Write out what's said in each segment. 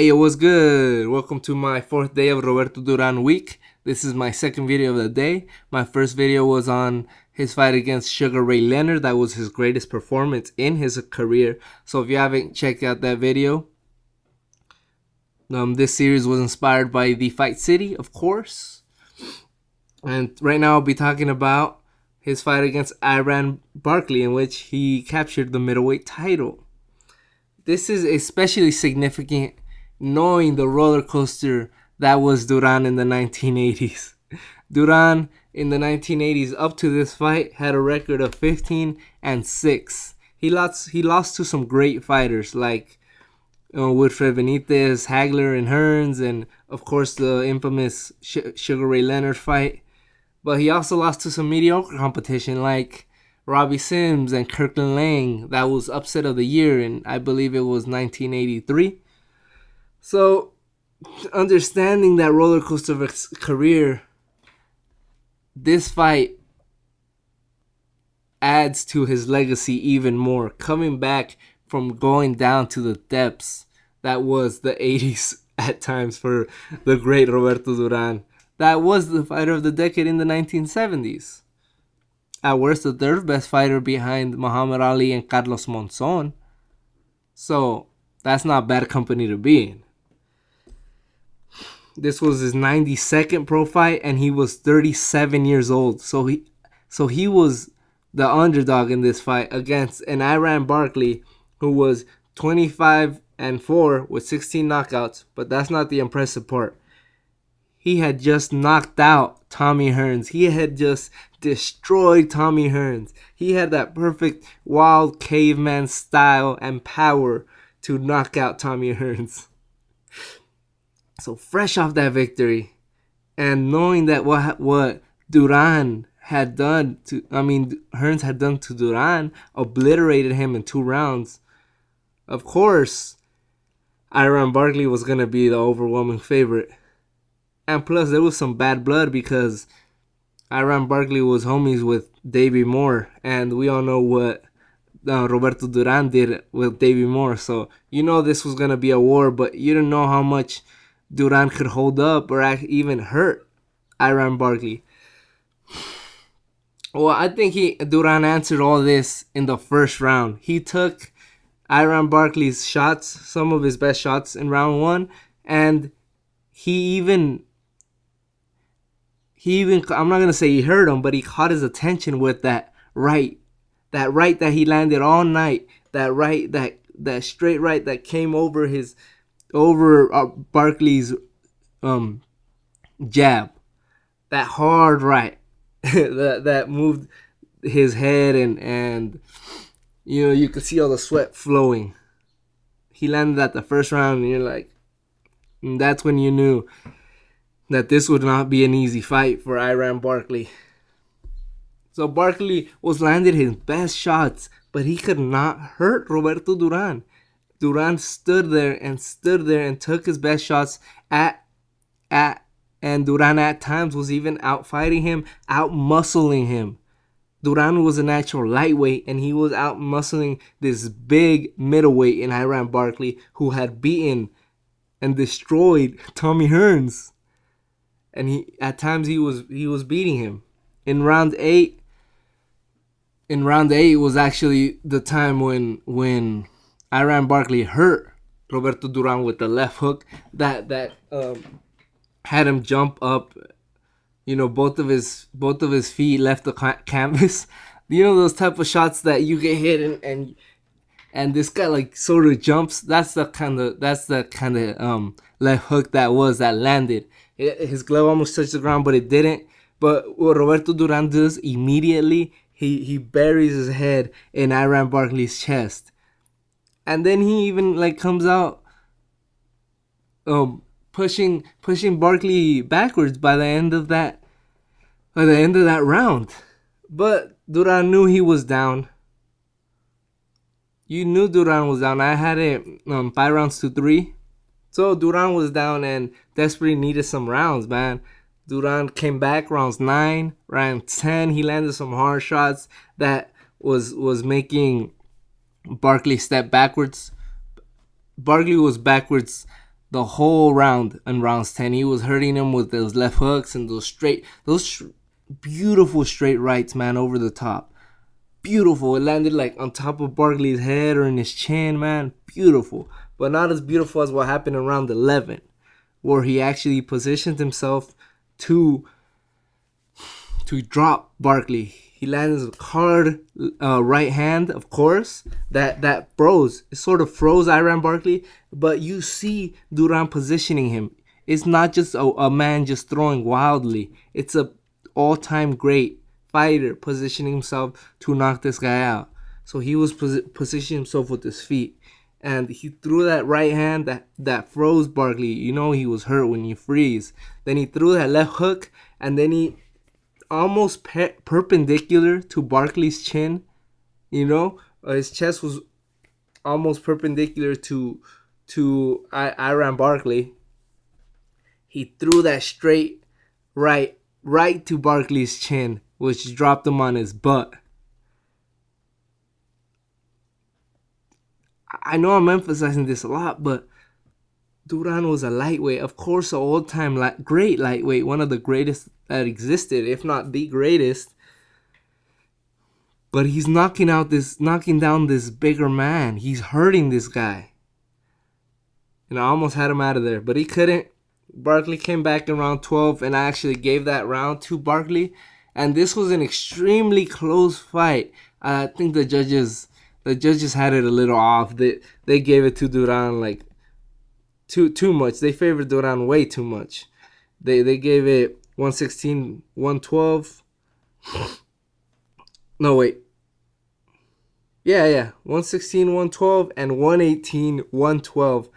Hey, yo, what's good? Welcome to my fourth day of Roberto Duran week. This is my second video of the day. My first video was on his fight against Sugar Ray Leonard. That was his greatest performance in his career. So if you haven't checked out that video, this series was inspired by the Fight City, of course. And right now I'll be talking about his fight against Iran Barkley, in which he captured the middleweight title. This is especially significant knowing the roller coaster that was Duran in the 1980s. Duran in the 1980s up to this fight had a record of 15-6. He lost to some great fighters like Wilfred Benitez, Hagler, and Hearns, and of course the infamous Sugar Ray Leonard fight. But he also lost to some mediocre competition like Robbie Sims and Kirkland Lang. That was upset of the year, and I believe it was 1983. So, understanding that roller coaster of his career, this fight adds to his legacy even more. Coming back from going down to the depths that was the 80s at times for the great Roberto Duran. That was the fighter of the decade in the 1970s. At worst, the third best fighter behind Muhammad Ali and Carlos Monzon. So, that's not bad company to be in. This was his 92nd pro fight, and he was 37 years old. So he was the underdog in this fight against an Iran Barkley who was 25-4 with 16 knockouts. But that's not the impressive part. He had just knocked out Tommy Hearns. He had just destroyed Tommy Hearns. He had that perfect wild caveman style and power to knock out Tommy Hearns. So fresh off that victory, and knowing that what Duran had done to, Hearns had done to Duran, obliterated him in 2 rounds. Of course, Iran Barkley was gonna be the overwhelming favorite. And plus, there was some bad blood because Iran Barkley was homies with Davey Moore, and we all know what Roberto Duran did with Davey Moore. So you know this was gonna be a war, but you didn't know how much Duran could hold up or even hurt Iran Barkley. Well, I think Duran answered all this in the first round. He took Iran Barkley's shots, some of his best shots in round 1, and he even I'm not gonna say he hurt him, but he caught his attention with that right that he landed all night, that straight right that came over Barkley's jab, that hard right that moved his head, and you could see all the sweat flowing. He landed at the first round, and you're like, and that's when you knew that this would not be an easy fight for Iran Barkley. So Barkley was landing his best shots, but he could not hurt Roberto Duran. Duran stood there and took his best shots and Duran at times was even out fighting him, out muscling him. Duran was a natural lightweight, and he was out muscling this big middleweight in Iran Barkley, who had beaten and destroyed Tommy Hearns. And at times he was beating him. In round 8 was actually the time when Iran Barkley hurt Roberto Duran with the left hook that had him jump up. Both of his feet left the canvas. Those type of shots that you get hit and this guy like sort of jumps. That's the kind of left hook that landed. His glove almost touched the ground, but it didn't. But what Roberto Duran does immediately, he buries his head in Iran Barkley's chest. And then he even comes out pushing Barkley backwards by the end of that round. But Duran knew he was down. You knew Duran was down. I had it 5-3. So Duran was down and desperately needed some rounds, man. Duran came back rounds 9, round 10. He landed some hard shots that was making Barkley step backwards. Barkley was backwards the whole round in rounds 10. He was hurting him with those left hooks and beautiful straight rights, man, over the top. Beautiful. It landed like on top of Barkley's head or in his chin, man. Beautiful. But not as beautiful as what happened in round 11, where he actually positioned himself to drop Barkley. He lands a hard right hand, of course, that froze. It sort of froze Iran Barkley, but you see Duran positioning him. It's not just a man just throwing wildly. It's a all-time great fighter positioning himself to knock this guy out. So he was positioning himself with his feet, and he threw that right hand that froze Barkley. You know he was hurt when you freeze. Then he threw that left hook, and then he almost perpendicular to Barkley's chin. You know, his chest was almost perpendicular to Iran Barkley. He threw that straight right to Barkley's chin, which dropped him on his butt. I know I'm emphasizing this a lot, but Duran was a lightweight, of course, an all-time great lightweight, one of the greatest that existed, if not the greatest. But he's knocking down this bigger man. He's hurting this guy. And I almost had him out of there, but he couldn't. Barkley came back in round 12, and I actually gave that round to Barkley. And this was an extremely close fight. I think the judges had it a little off. They gave it to Duran like too much. They favored Duran way too much. They gave it 116, 112. No, wait. Yeah. 116, 112, and 118, 112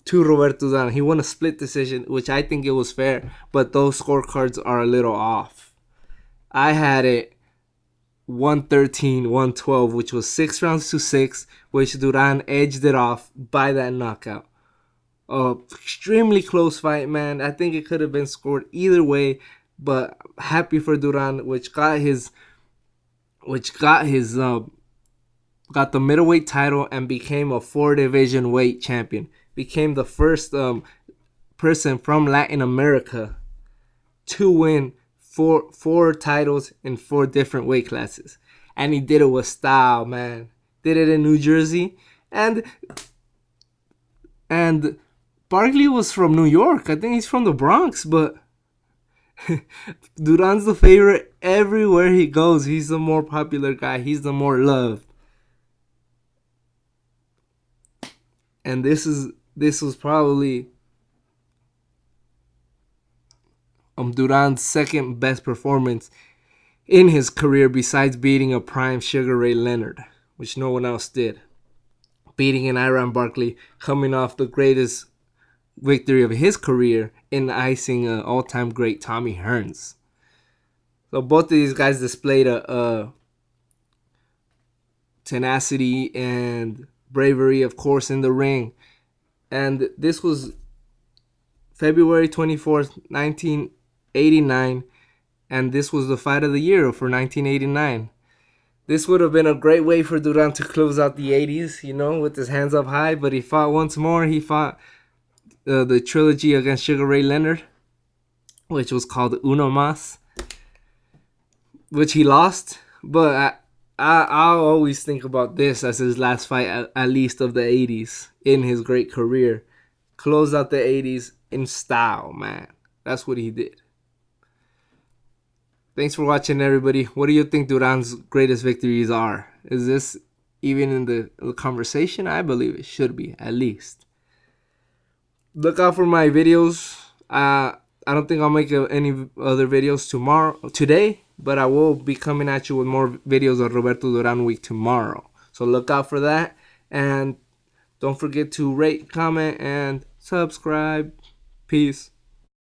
to Roberto Duran. He won a split decision, which I think it was fair, but those scorecards are a little off. I had it 113, 112, which was 6 rounds to 6, which Duran edged it off by that knockout. Extremely close fight, man. I think it could have been scored either way, but happy for Duran, got the middleweight title and became a 4-division weight champion. Became the first person from Latin America to win four titles in 4 different weight classes. And he did it with style, man. Did it in New Jersey. And Barkley was from New York. I think he's from the Bronx, but Duran's the favorite everywhere he goes. He's the more popular guy. He's the more loved. And this was probably Duran's second best performance in his career, besides beating a prime Sugar Ray Leonard, which no one else did. Beating an Iran Barkley, coming off the greatest victory of his career in icing an all-time great Tommy Hearns. So both of these guys displayed a tenacity and bravery, of course, in the ring. And this was February 24th, 1989, and this was the fight of the year for 1989. This would have been a great way for Duran to close out the 80s, you know, with his hands up high, but he fought once more. He fought the trilogy against Sugar Ray Leonard, which was called Uno Mas, which he lost. But I'll always think about this as his last fight, at least of the 80s, in his great career. Closed out the 80s in style, man. That's what he did. Thanks for watching, everybody. What do you think Duran's greatest victories are? Is this even in the conversation? I believe it should be, at least. Look out for my videos. I don't think I'll make any other videos today, but I will be coming at you with more videos of Roberto Duran week tomorrow. So look out for that. And don't forget to rate, comment, and subscribe. Peace.